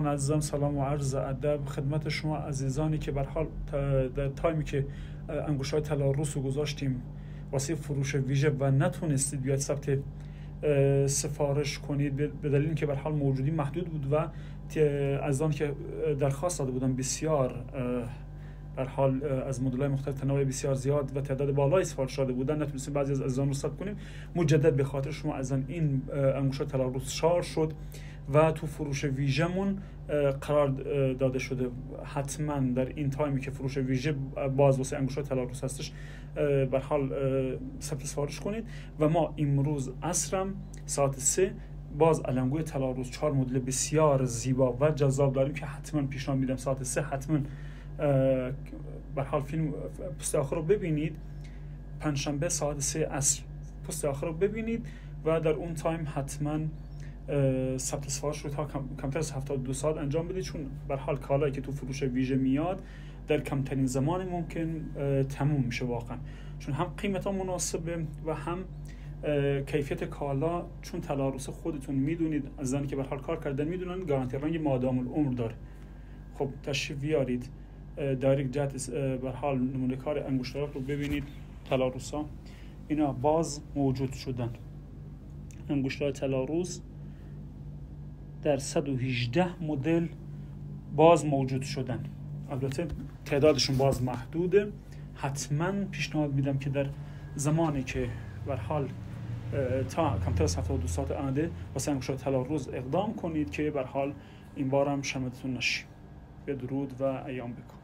عزیزان سلام و عرض ادب خدمت شما عزیزانی که به حال در تایمی که انگشت‌های طلاروس رو گذاشتیم واسه فروش ویژه و نتونستید بیاید ثبت سفارش کنید به دلیل اینکه به حال موجودی محدود بود و عزیزانی که درخواست داده بودن بسیار در حال از مدل‌های مختلف تنوع بسیار زیاد و تعداد بالایی سفارش داده بودن نتونستیم بعضی از عزیزان رو ثبت کنیم. مجدد به خاطر شما عزیزان این انگشت‌های طلاروس شارژ شد و تو فروش ویژمون قرار داده شده. حتما در این تایمی که فروش ویژه باز واسه انگشت‌های طلاروس هستش به حال ثبت سفارش کنید و ما امروز عصرم ساعت 3 باز علنگوی طلاروس 4 مدل بسیار زیبا و جذاب داریم که حتما پیشنهاد میدم ساعت 3 حتما به حال فیلم پست آخر رو ببینید. پنجشنبه ساعت 3 عصر پست آخر رو ببینید و در اون تایم حتما ثبت سفارش رو تا کمتر از 72 ساعت انجام بدید، چون به حال کالایی که تو فروش ویژه میاد در کمترین زمان ممکن تموم میشه واقعا، چون هم قیمت ها مناسبه و هم کیفیت کالا، چون طلاروس خودتون میدونید از زنی که به حال کار کردن میدونن گارانتی رنگ مادام العمر داره. خب تشریف بیارید دایرکت جت به حال نمونه کار انگشت‌ها رو ببینید. طلاروسا اینا باز موجود شدن، انگشت‌های طلاروس در 118 مدل باز موجود شدن. البته تعدادشون باز محدوده. حتما پیشنهاد میدم که در زمانی که به حال تا کمتر از 72 ساعت آینده واسه انگشت‌های طلاروس اقدام کنید که به حال این بار هم شمتون نشه. بدرود و ایام بکن.